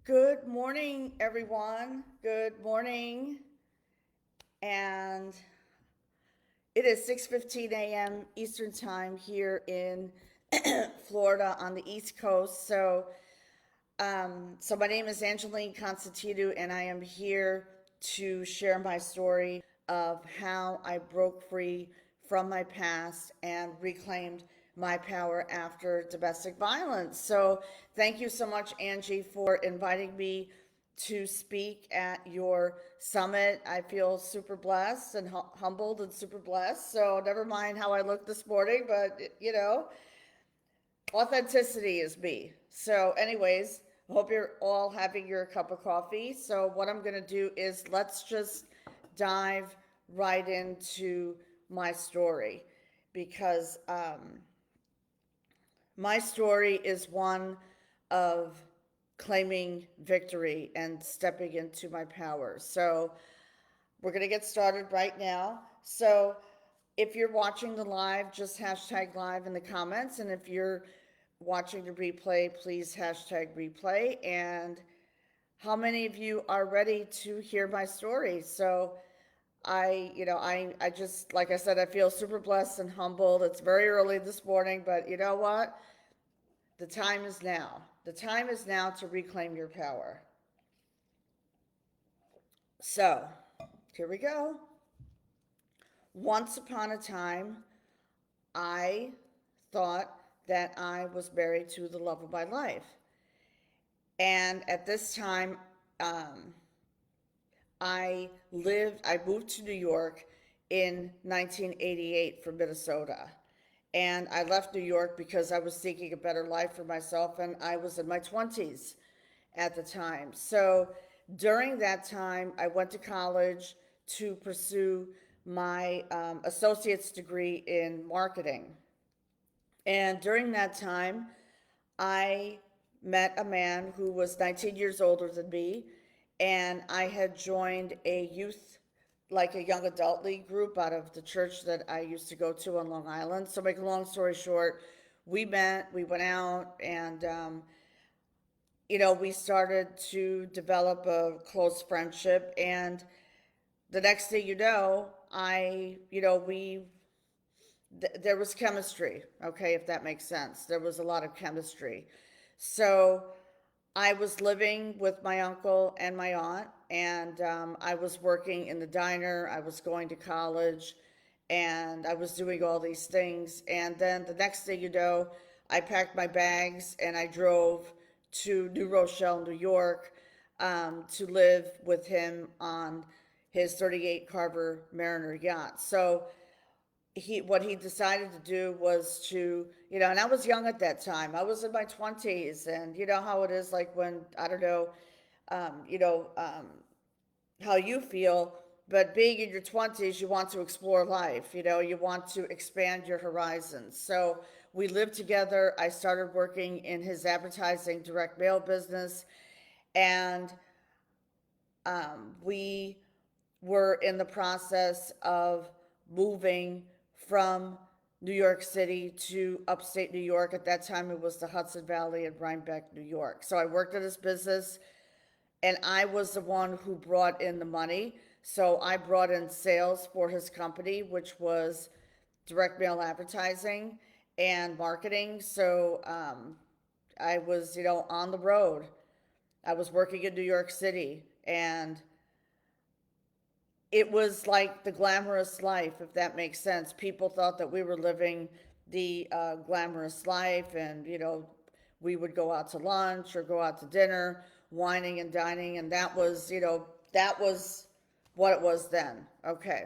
Good morning, everyone. Good morning. And it is 6:15 a.m. Eastern Time here in Florida on the East Coast. So my name is Angeline Constantino, and I am here to share my story of how I broke free from my past and reclaimed my power after domestic violence. So, thank you so much, Angie, for inviting me to speak at your summit. I feel super blessed and humbled and super blessed. So, never mind how I look this morning, but authenticity is me. So, anyways, I hope you're all having your cup of coffee. So, what I'm going to do is let's just dive right into my story because my story is one of claiming victory and stepping into my power. So, we're going to get started right now. So, if you're watching the live, just hashtag live in the comments. And if you're watching the replay, please hashtag replay. And how many of you are ready to hear my story? So I just, like I said, I feel super blessed and humbled. It's very early this morning, but you know what? The time is now. The time is now to reclaim your power. So, here we go. Once upon a time, I thought that I was married to the love of my life. And at this time, um, I moved to New York in 1988 from Minnesota. And I left New York because I was seeking a better life for myself, and I was in my 20s at the time. So during that time, I went to college to pursue my associate's degree in marketing. And during that time, I met a man who was 19 years older than me, and I had joined a youth, like a young adult league group out of the church that I used to go to on Long Island. So, make a long story short, we met, we went out, and we started to develop a close friendship. And the next thing you know, there was chemistry, okay, if that makes sense. There was a lot of chemistry. So I was living with my uncle and my aunt, and I was working in the diner. I was going to college, and I was doing all these things. And then the next thing you know, I packed my bags and I drove to New Rochelle, New York, to live with him on his 38 Carver Mariner yacht. So what he decided to do was to, and I was young at that time. I was in my 20s, and you know how it is, like when, I don't know, um, you know um, how you feel, but being in your 20s, you want to explore life. You want to expand your horizons. So we lived together. I started working in his advertising direct mail business, and we were in the process of moving from New York City to upstate New York. At that time, it was the Hudson Valley in Rhinebeck, New York. So I worked at his business, and I was the one who brought in the money. So I brought in sales for his company, which was direct mail advertising and marketing. So I was, on the road. I was working in New York City, and it was like the glamorous life, if that makes sense. People thought that we were living the glamorous life, and we would go out to lunch or go out to dinner, whining and dining, and that was what it was then. Okay,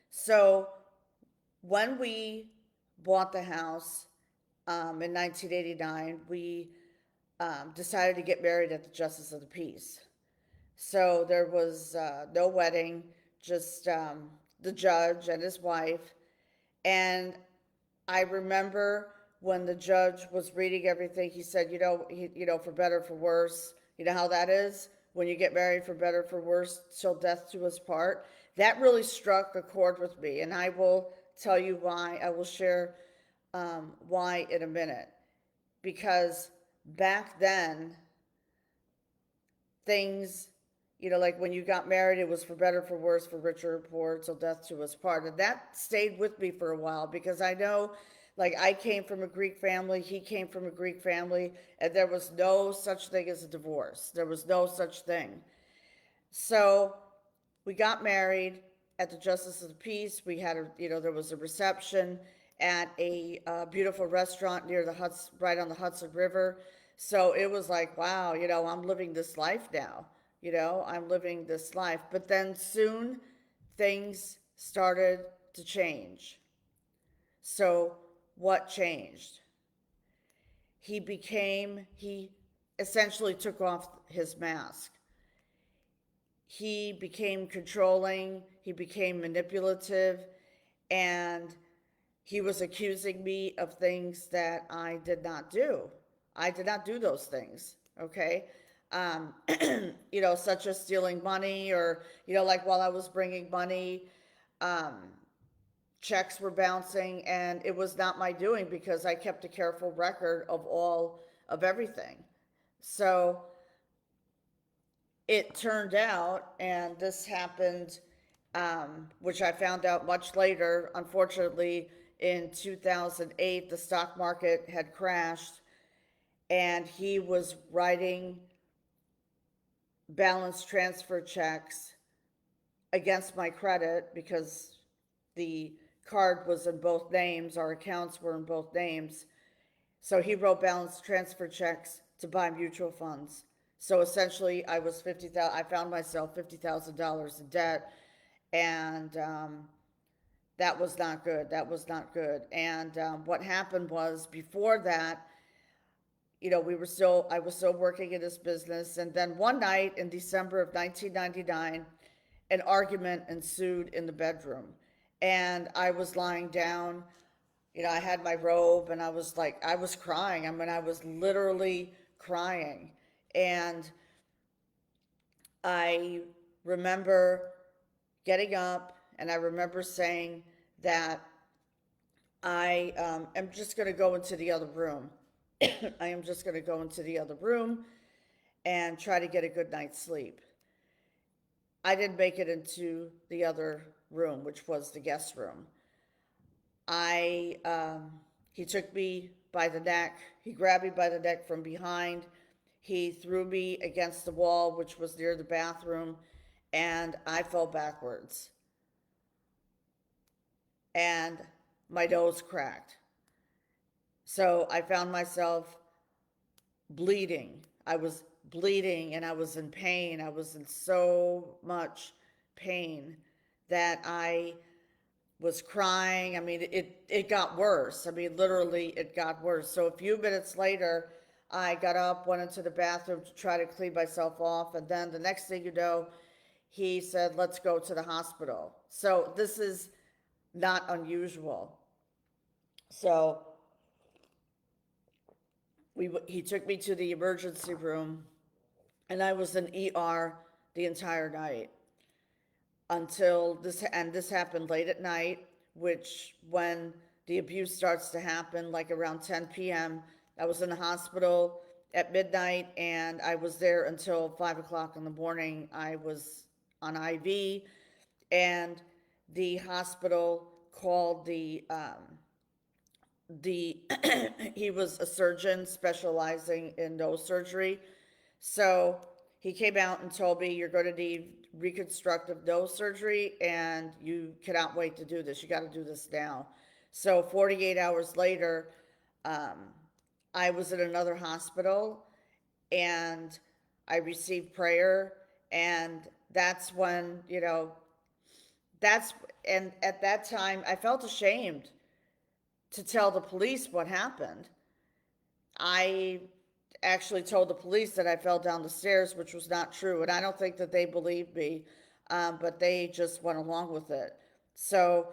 so when we bought the house in 1989, we decided to get married at the Justice of the Peace. So there was no wedding, just the judge and his wife. And I remember when the judge was reading everything, he said, for better, for worse, you know how that is? When you get married, for better, for worse, till death do us part. That really struck a chord with me. And I will tell you why. I will share why in a minute. Because back then, things, like when you got married, it was for better, for worse, for richer or poor, till death do us part. And that stayed with me for a while because I know, like, I came from a Greek family, he came from a Greek family, and there was no such thing as a divorce. There was no such thing. So we got married at the Justice of the Peace. We had there was a reception at a beautiful restaurant near the Huts, right on the Hudson River. So it was like, wow, I'm living this life now. I'm living this life. But then soon things started to change. So what changed? He essentially took off his mask. He became controlling, he became manipulative, and he was accusing me of things that I did not do. I did not do those things, okay? Um, such as stealing money, or, like while I was bringing money, um, checks were bouncing, and it was not my doing because I kept a careful record of everything. So it turned out, and this happened, which I found out much later, unfortunately, in 2008, the stock market had crashed, and he was writing balance transfer checks against my credit because the card was in both names, our accounts were in both names. So he wrote balance transfer checks to buy mutual funds. So essentially, I found myself $50,000 in debt, and that was not good. That was not good. And what happened was, before that, I was still working in this business, and then one night in December of 1999, an argument ensued in the bedroom, and I was lying down. I had my robe, and I was crying. I mean, I was literally crying. And I remember getting up, and I remember saying that I am just going to go into the other room. I am just going to go into the other room and try to get a good night's sleep. I didn't make it into the other room, which was the guest room. He took me by the neck. He grabbed me by the neck from behind. He threw me against the wall, which was near the bathroom, and I fell backwards. And my nose cracked. So I found myself bleeding. I was bleeding, and I was in pain. I was in so much pain that I was crying. I mean, it got worse. I mean, literally, it got worse. So a few minutes later, I got up, went into the bathroom to try to clean myself off. And then the next thing you know, he said, let's go to the hospital. So this is not unusual. So he took me to the emergency room, and I was in ER the entire night until this happened late at night, which when the abuse starts to happen, like around 10 p.m., I was in the hospital at midnight, and I was there until 5 o'clock in the morning. I was on IV, and the hospital called the he was a surgeon specializing in nose surgery. So he came out and told me, you're going to need reconstructive nose surgery, and you cannot wait to do this. You got to do this now. So 48 hours later, um, I was in another hospital, and I received prayer. And that's when, that's, and at that time, I felt ashamed to tell the police what happened. I actually told the police that I fell down the stairs, which was not true. And I don't think that they believed me, but they just went along with it. So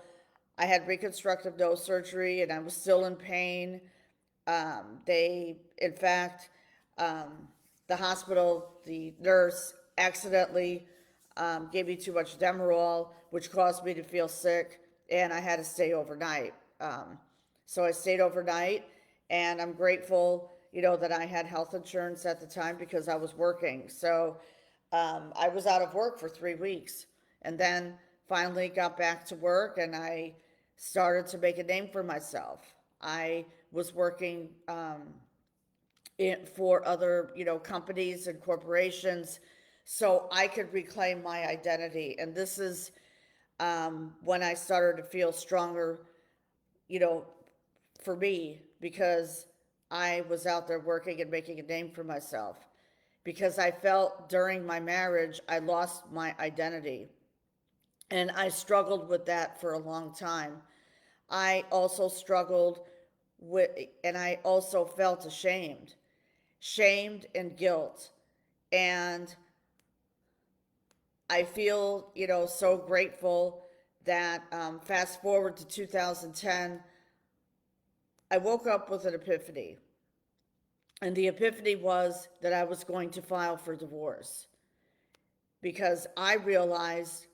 I had reconstructive nose surgery, and I was still in pain. In fact, um, the hospital, the nurse accidentally gave me too much Demerol, which caused me to feel sick, and I had to stay overnight. So I stayed overnight, and I'm grateful, that I had health insurance at the time because I was working. So I was out of work for 3 weeks, and then finally got back to work, and I started to make a name for myself. I was working for other, companies and corporations, so I could reclaim my identity. And this is when I started to feel stronger, you know, for me, because I was out there working and making a name for myself. Because I felt during my marriage, I lost my identity. And I struggled with that for a long time. I also struggled with, and I also felt shamed and guilt. And I feel, so grateful that fast forward to 2010, I woke up with an epiphany. And the epiphany was that I was going to file for divorce because I realized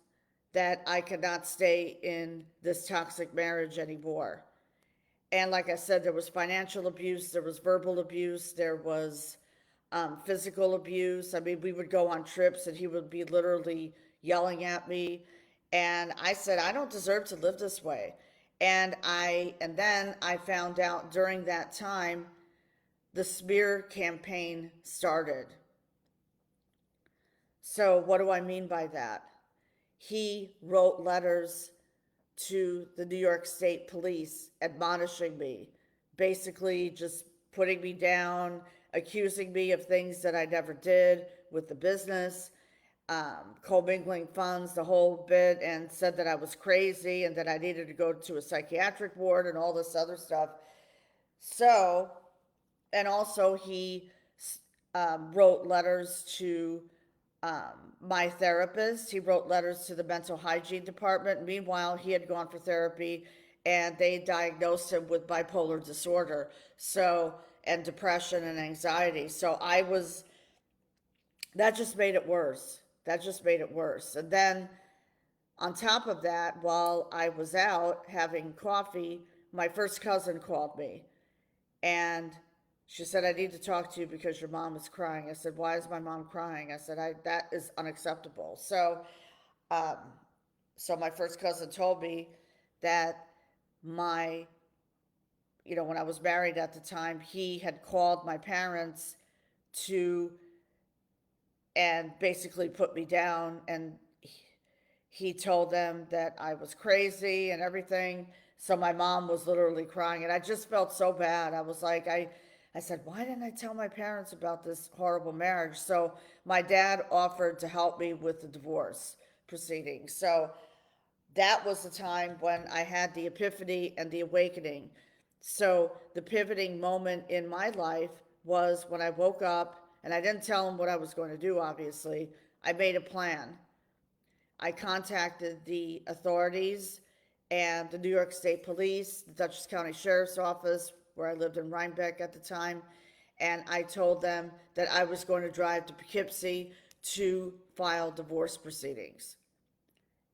that I could not stay in this toxic marriage anymore. And like I said, there was financial abuse, there was verbal abuse, there was physical abuse. I mean, we would go on trips and he would be literally yelling at me. And I said, I don't deserve to live this way. And then I found out during that time the smear campaign started. So what do I mean by that? He wrote letters to the New York State Police admonishing me, basically just putting me down, accusing me of things that I never did with the business, commingling funds, the whole bit, and said that I was crazy and that I needed to go to a psychiatric ward and all this other stuff. So, and also he wrote letters to my therapist. He wrote letters to the mental hygiene department. Meanwhile, he had gone for therapy and they diagnosed him with bipolar disorder. So, and depression and anxiety. So that just made it worse. That just made it worse. And then on top of that, while I was out having coffee, my first cousin called me and she said, I need to talk to you because your mom is crying. I said, why is my mom crying? I said, that is unacceptable. Um, so my first cousin told me that my, when I was married at the time, he had called my parents to, and basically put me down. And he told them that I was crazy and everything. So my mom was literally crying, and I just felt so bad. I was like, I said, why didn't I tell my parents about this horrible marriage? So my dad offered to help me with the divorce proceedings. So that was the time when I had the epiphany and the awakening. So the pivoting moment in my life was when I woke up, and I didn't tell him what I was going to do, obviously. I made a plan. I contacted the authorities and the New York State Police, the Dutchess County Sheriff's Office, where I lived in Rhinebeck at the time, and I told them that I was going to drive to Poughkeepsie to file divorce proceedings.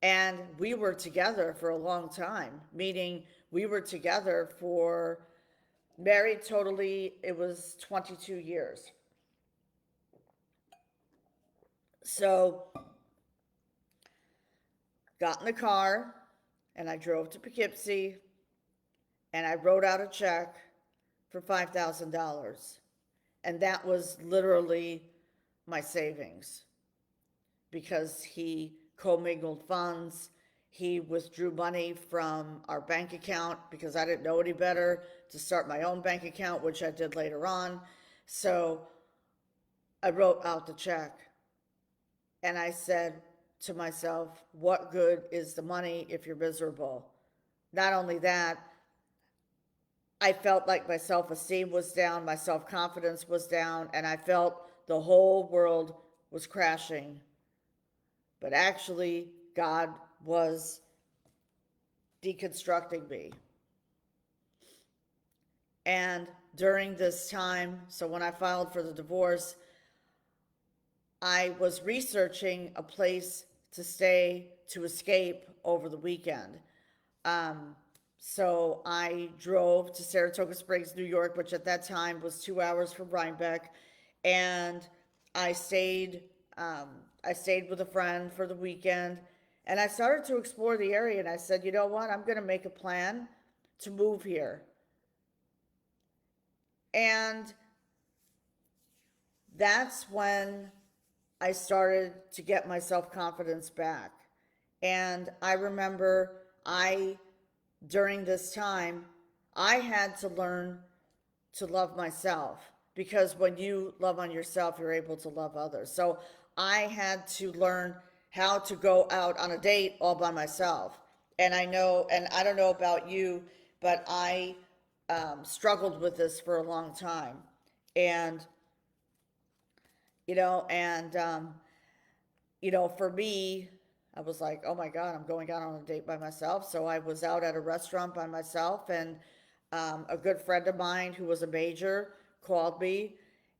And we were together for a long time, meaning we were together for married totally, it was 22 years. So, got in the car and I drove to Poughkeepsie and I wrote out a check for $5,000. And that was literally my savings because he commingled funds. He withdrew money from our bank account because I didn't know any better to start my own bank account, which I did later on. So I wrote out the check and I said to myself, what good is the money if you're miserable? Not only that, I felt like my self esteem was down, my self confidence was down, and I felt the whole world was crashing. But actually, God was deconstructing me. And during this time, so when I filed for the divorce, I was researching a place to stay to escape over the weekend. Um, so I drove to Saratoga Springs, New York, which at that time was 2 hours from Rhinebeck, and I stayed. I stayed with a friend for the weekend, and I started to explore the area. And I said, you know what? I'm going to make a plan to move here. And that's when I started to get my self confidence back. And I remember during this time, I had to learn to love myself, because when you love on yourself, you're able to love others. So I had to learn how to go out on a date all by myself. And I know, and I don't know about you, but I struggled with this for a long time. And, you know, and, for me, I was like, oh my God, I'm going out on a date by myself. So I was out at a restaurant by myself, and a good friend of mine who was a major called me,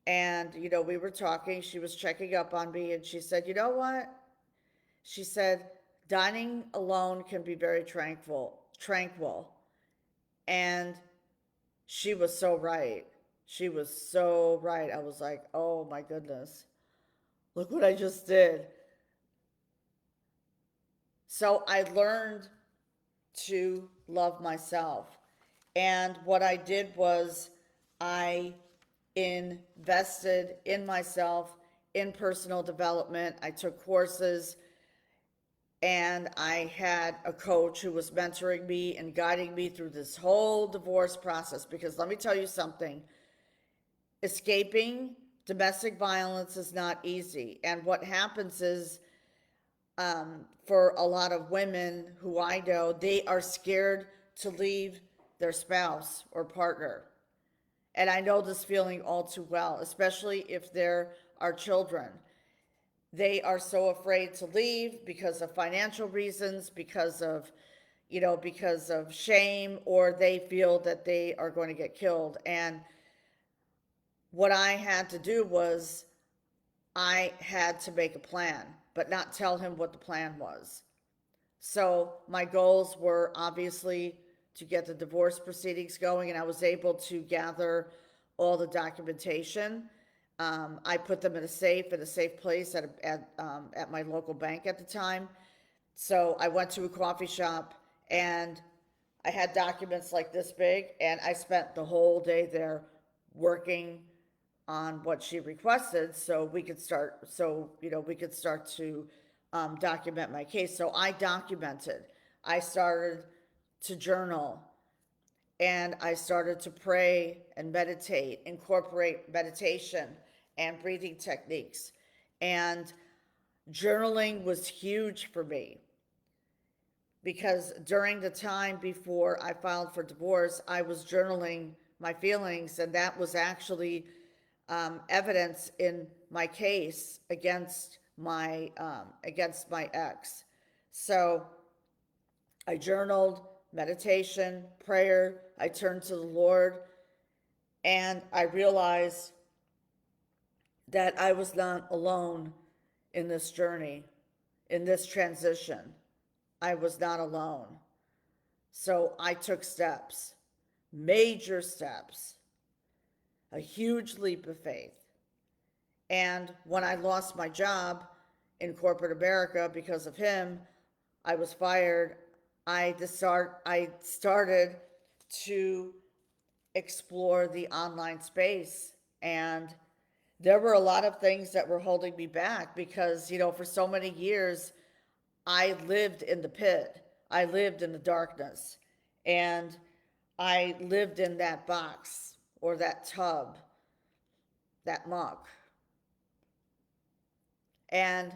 and, we were talking. She was checking up on me, and she said, you know what? She said, dining alone can be very tranquil. And she was so right. She was so right. I was like, oh my goodness, look what I just did. So I learned to love myself. And what I did was I invested in myself, in personal development. I took courses, and I had a coach who was mentoring me and guiding me through this whole divorce process. Because let me tell you something, escaping domestic violence is not easy. And what happens is, for a lot of women who I know, they are scared to leave their spouse or partner. And I know this feeling all too well, especially if there are children. They are so afraid to leave because of financial reasons, because of shame, or they feel that they are going to get killed. And what I had to do was I had to make a plan, but not tell him what the plan was. So my goals were obviously to get the divorce proceedings going, and I was able to gather all the documentation. I put them in a safe place at my local bank at the time. So I went to a coffee shop, and I had documents like this big, and I spent the whole day there working on what she requested, so we could start to document my case. So I documented. I started to journal, and I started to pray and meditate, incorporate meditation and breathing techniques. And journaling was huge for me, because during the time before I filed for divorce, I was journaling my feelings, and that was actually evidence in my case against my ex. So I journaled, meditation, prayer. I turned to the Lord, and I realized that I was not alone in this journey, in this transition. I was not alone. So I took steps, major steps, a huge leap of faith. And when I lost my job in corporate America because of him, I was fired. I started to explore the online space, and there were a lot of things that were holding me back, because, for so many years I lived in the pit. I lived in the darkness, and I lived in that box or that tub, that muck. And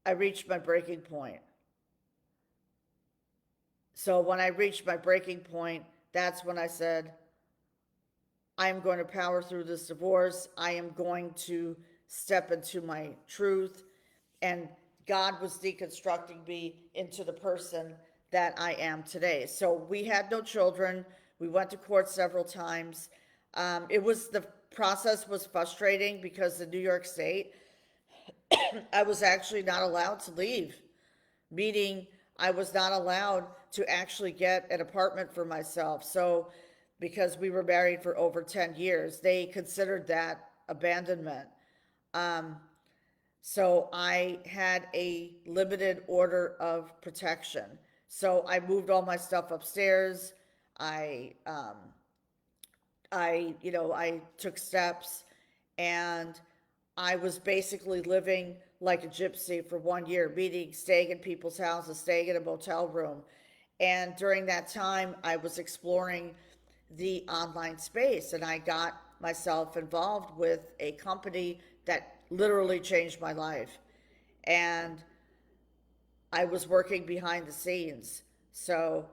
I reached my breaking point. So when I reached my breaking point, that's when I said, I am going to power through this divorce. I am going to step into my truth. And God was deconstructing me into the person that I am today. So we had no children. We went to court several times. The process was frustrating, because in New York State, I was actually not allowed to leave, meaning I was not allowed to actually get an apartment for myself. So, because we were married for over 10 years, they considered that abandonment. Um, So I had a limited order of protection. So I moved all my stuff upstairs. I, um, I took steps, and I was basically living like a gypsy for 1 year, meaning staying in people's houses, staying in a motel room. And during that time, I was exploring the online space, and I got myself involved with a company that literally changed my life. And I was working behind the scenes. So,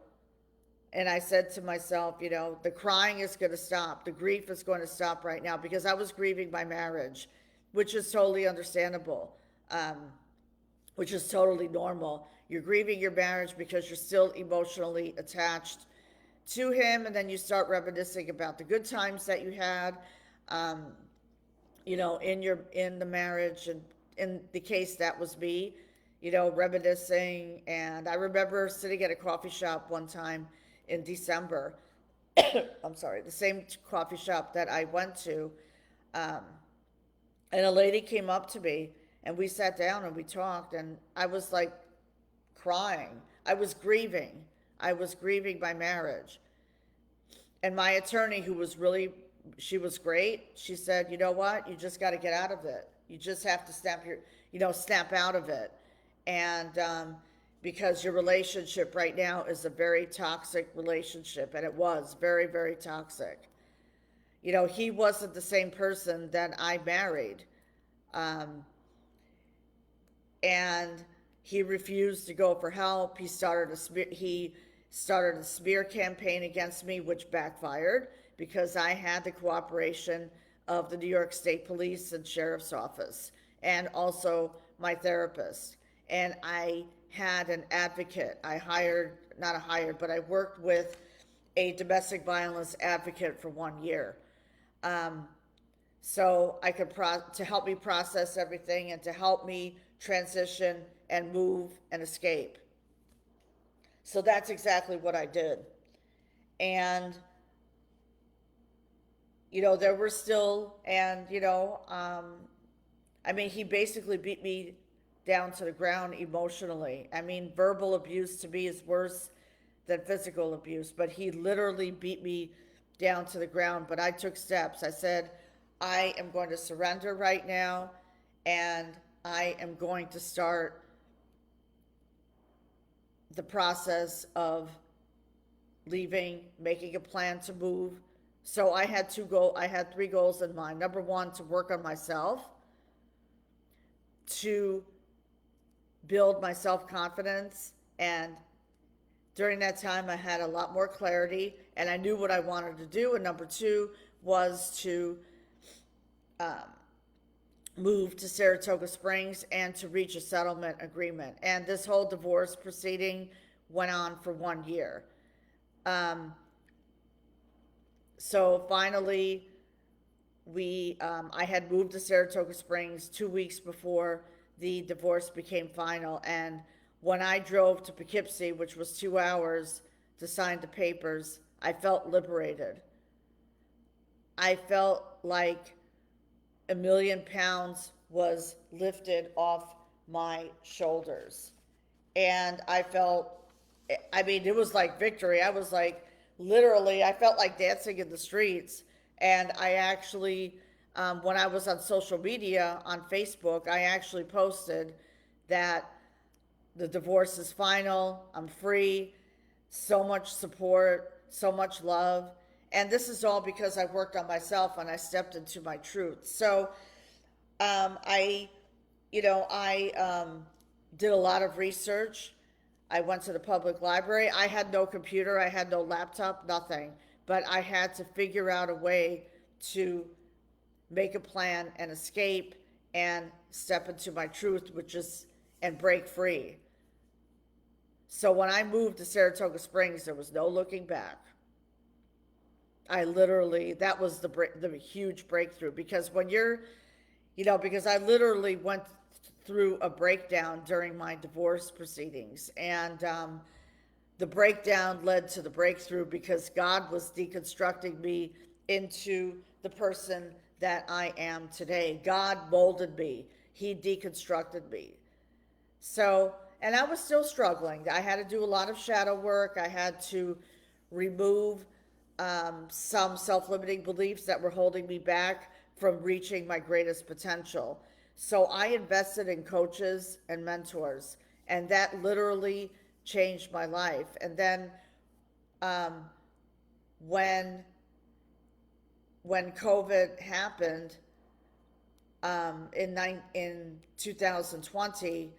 and I said to myself, the crying is going to stop. The grief is going to stop right now, because I was grieving my marriage, which is totally understandable, um, which is totally normal. You're grieving your marriage because you're still emotionally attached to him, and then you start reminiscing about the good times that you had, um, in the marriage. And in the case, that was me, reminiscing. And I remember sitting at a coffee shop one time in December. I'm sorry, the same coffee shop that I went to, um, and a lady came up to me, and we sat down and we talked, and I was like crying. I was grieving. I was grieving my marriage. And my attorney, who was really, she was great, she said, you know what, you just got to get out of it. You just have to snap out of it. And because your relationship right now is a very toxic relationship, and it was very, very toxic. He wasn't the same person that I married. Um, and he refused to go for help. He started a smear campaign against me, which backfired, because I had the cooperation of the New York State Police and Sheriff's Office, and also my therapist. And I had an advocate. Not a hired, but I worked with a domestic violence advocate for 1 year. Um, so to help me process everything, and to help me transition and move and escape. So that's exactly what I did. And there were still, and I mean, he basically beat me down to the ground emotionally. I mean, verbal abuse to me is worse than physical abuse, but he literally beat me down to the ground. But I took steps. I said, I am going to surrender right now, and I am going to start the process of leaving, making a plan to move. So I had 3 goals in mind. Number one, to work on myself, to build my self-confidence. And during that time, I had a lot more clarity, and I knew what I wanted to do. And number two was to um, move to Saratoga Springs and to reach a settlement agreement. And this whole divorce proceeding went on for 1 year. Um, so finally, I had moved to Saratoga Springs 2 weeks before the divorce became final. And when I drove to Poughkeepsie, which was 2 hours to sign the papers, I felt liberated. I felt like £1,000,000 was lifted off my shoulders. And I mean, it was like victory. I was like, literally, I felt like dancing in the streets. And I actually, when I was on social media, on Facebook, I actually posted that the divorce is final, I'm free, so much support, so much love. And this is all because I worked on myself and I stepped into my truth. So I, I did a lot of research. I went to the public library. I had no computer, I had no laptop, nothing. But I had to figure out a way to make a plan and escape and step into my truth, and break free. So when I moved to Saratoga Springs, there was no looking back. That was the huge breakthrough, because because I literally went through a breakdown during my divorce proceedings. And the breakdown led to the breakthrough, because God was deconstructing me into the person that I am today. God molded me. he deconstructed me. So, and I was still struggling. I had to do a lot of shadow work. I had to remove some self limiting beliefs that were holding me back from reaching my greatest potential. So, I invested in coaches and mentors, and that literally changed my life. And then um, when COVID happened in 2020,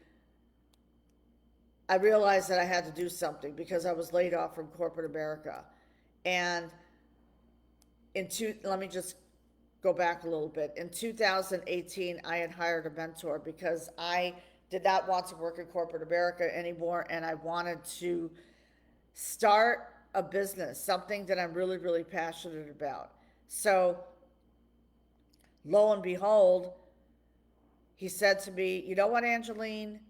I realized that I had to do something because I was laid off from corporate America. And let me just go back a little bit. In 2018, I had hired a mentor because I did not want to work in corporate America anymore, and I wanted to start a business, something that I'm really, really passionate about. So, lo and behold, he said to me, "You know what, Angeline?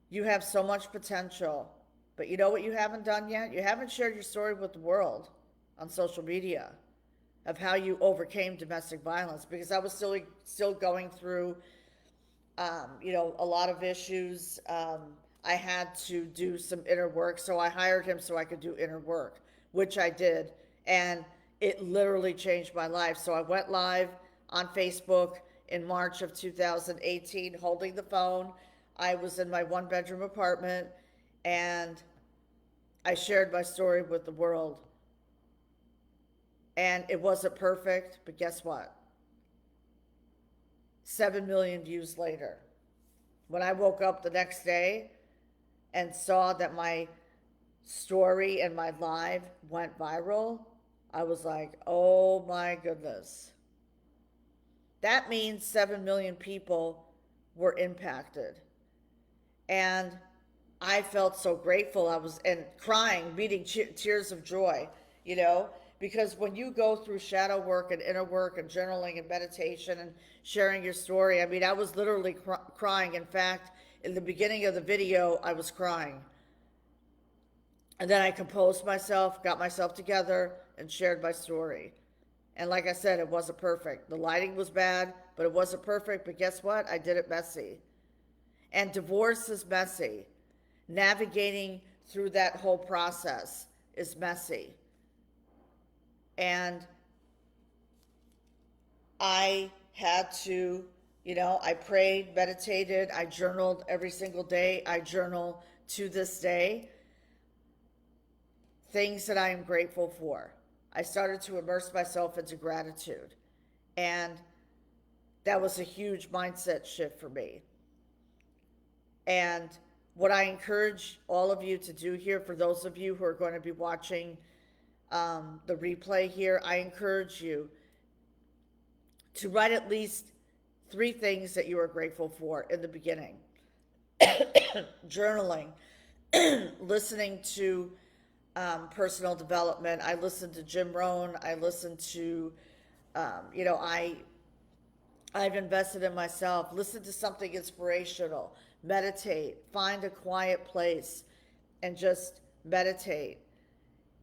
You have so much potential, but you know what you haven't done yet? You haven't shared your story with the world on social media of how you overcame domestic violence." Because I was still going through, a lot of issues. I had to do some inner work, so I hired him so I could do inner work, which I did, and it literally changed my life. So I went live on Facebook in March of 2018, holding the phone. I was in my one bedroom apartment, and I shared my story with the world. And it wasn't perfect, but guess what? 7 million views later. When I woke up the next day and saw that my story and my live went viral, I was like, oh my goodness. That means 7 million people were impacted. And I felt so grateful. I was and crying, meeting tears of joy, you know, because when you go through shadow work and inner work and journaling and meditation and sharing your story, I mean, I was literally crying. In fact, in the beginning of the video, I was crying. And then I composed myself, got myself together, and shared my story. And like I said, it wasn't perfect. The lighting was bad, but it wasn't perfect. But guess what? I did it messy. And divorce is messy. Navigating through that whole process is messy. And I had to, I prayed, meditated, I journaled every single day. I journal to this day things that I am grateful for. I started to immerse myself into gratitude. And that was a huge mindset shift for me. And what I encourage all of you to do here, for those of you who are going to be watching the replay here, I encourage you to write at least 3 things that you are grateful for in the beginning. Journaling, listening to personal development. I listened to Jim Rohn. I listened to, I've invested in myself. Listen to something inspirational. Meditate. Find a quiet place and just meditate.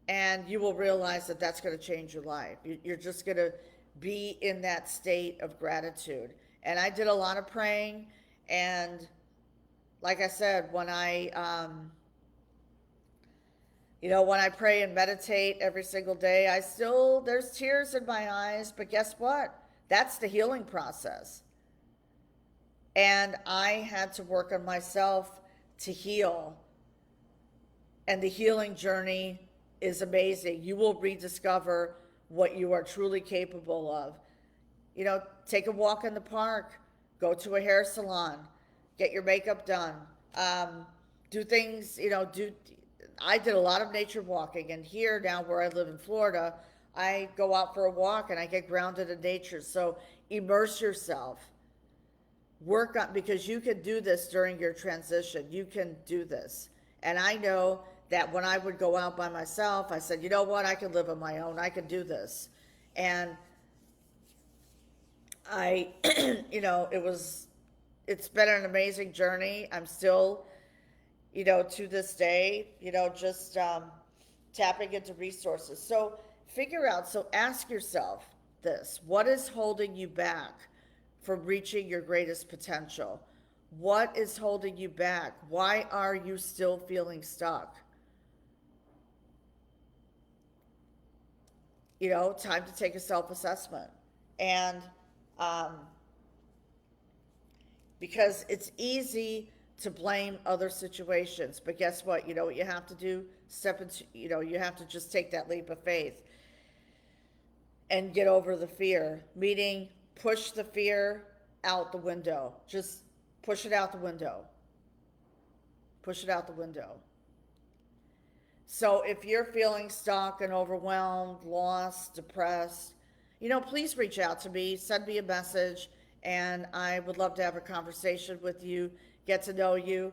And you will realize that that's going to change your life. You're just going to be in that state of gratitude. And I did a lot of praying. And like I said, when when I pray and meditate every single day, there's tears in my eyes, but guess what? That's the healing process. And I had to work on myself to heal. And the healing journey is amazing. You will rediscover what you are truly capable of. Take a walk in the park, go to a hair salon, get your makeup done, do things, I did a lot of nature walking, and here now where I live in Florida, I go out for a walk and I get grounded in nature. So immerse yourself. Work on, because you can do this during your transition. You can do this. And I know that when I would go out by myself, I said, you know what, I can live on my own. I can do this. And it's been an amazing journey. I'm still, to this day, just tapping into resources. So ask yourself this: what is holding you back from reaching your greatest potential? What is holding you back? Why are you still feeling stuck? Time to take a self assessment. And um, because it's easy to blame other situations, but guess what? You know what you have to do? Step into, you have to just take that leap of faith and get over the fear, meaning push the fear out the window. Just push it out the window. Push it out the window. So if you're feeling stuck and overwhelmed, lost, depressed, please reach out to me, send me a message, and I would love to have a conversation with you, get to know you,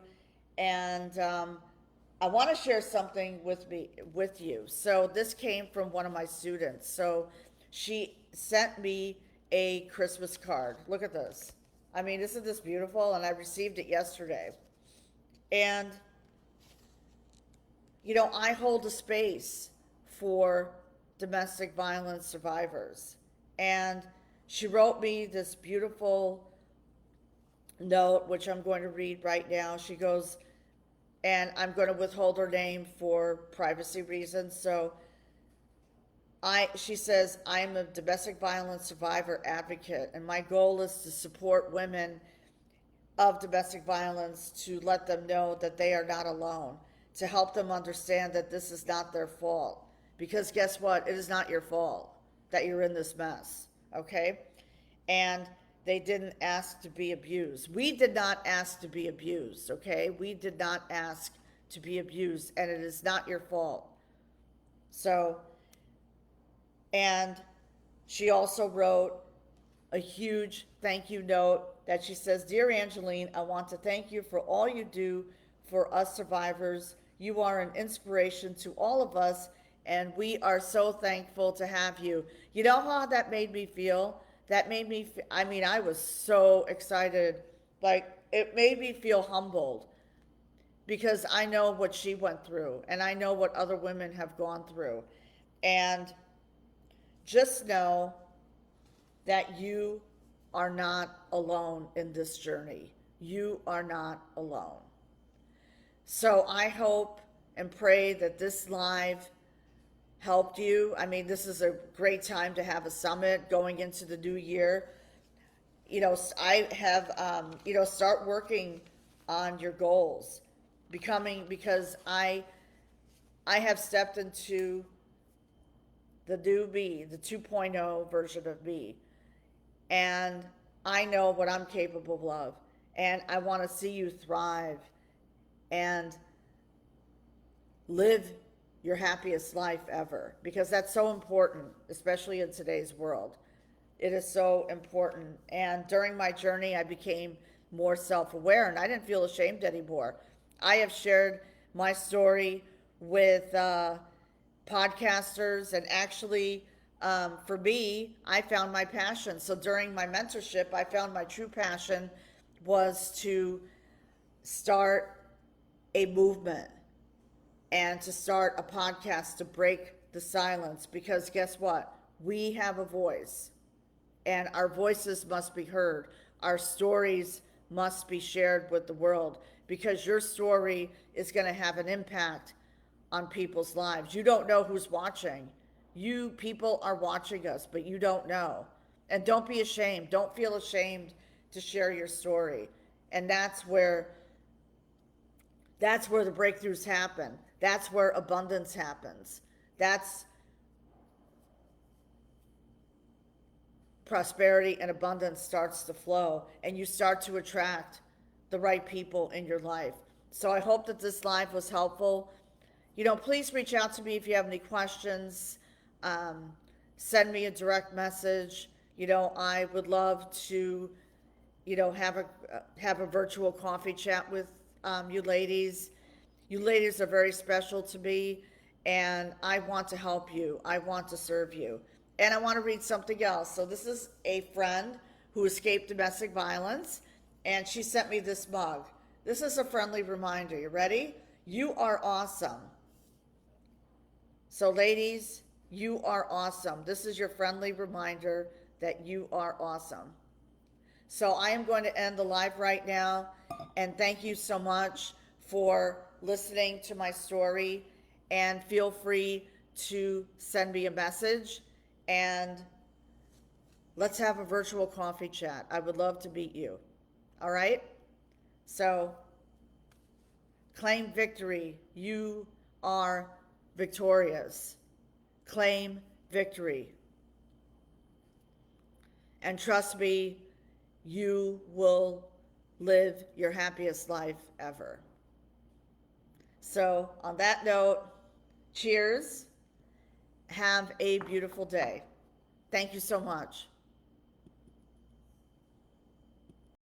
and I want to share something with you. So this came from one of my students. So she sent me a Christmas card. Look at this. I mean, isn't this beautiful? And I received it yesterday. And I hold a space for domestic violence survivors. And she wrote me this beautiful note, which I'm going to read right now. She goes, and I'm going to withhold her name for privacy reasons. So she says, I am a domestic violence survivor advocate, and my goal is to support women of domestic violence, to let them know that they are not alone, to help them understand that this is not their fault. Because guess what? It is not your fault that you're in this mess, okay? And they didn't ask to be abused. We did not ask to be abused, okay? We did not ask to be abused, and it is not your fault. So, and she also wrote a huge thank you note that she says, Dear Angeline, I want to thank you for all you do for us survivors. You are an inspiration to all of us, and we are so thankful to have you. You know how that made me feel? That made me, I mean, I was so excited. Like, it made me feel humbled because I know what she went through, and I know what other women have gone through. And just know that you are not alone in this journey. You are not alone. So I hope and pray that this live helped you. I mean, this is a great time to have a summit going into the new year. I have, start working on your goals, because I have stepped into the new me, the 2.0 version of me. And I know what I'm capable of. And I want to see you thrive and live your happiest life ever, because that's so important, especially in today's world. It is so important. And during my journey, I became more self-aware, and I didn't feel ashamed anymore. I have shared my story with podcasters, and actually, for me, I found my passion. So during my mentorship, I found my true passion was to start a movement and to start a podcast to break the silence, because guess what? We have a voice, and our voices must be heard. Our stories must be shared with the world, because your story is going to have an impact on people's lives. You don't know who's watching. You people are watching us, but you don't know. And don't be ashamed. Don't feel ashamed to share your story. And that's where the breakthroughs happen. That's where abundance happens. That's prosperity and abundance starts to flow, and you start to attract the right people in your life. So I hope that this live was helpful. Please reach out to me if you have any questions. Send me a direct message. I would love to, have a virtual coffee chat with you ladies. You ladies are very special to me, and I want to help you. I want to serve you. And I want to read something else. So this is a friend who escaped domestic violence, and she sent me this mug. This is a friendly reminder. You ready? You are awesome. So ladies, you are awesome. This is your friendly reminder that you are awesome. So I am going to end the live right now. And thank you so much for listening to my story. And feel free to send me a message and let's have a virtual coffee chat. I would love to meet you. All right? So claim victory. You are victorious. Claim victory. And trust me, you will live your happiest life ever. So, on that note, cheers. Have a beautiful day. Thank you so much.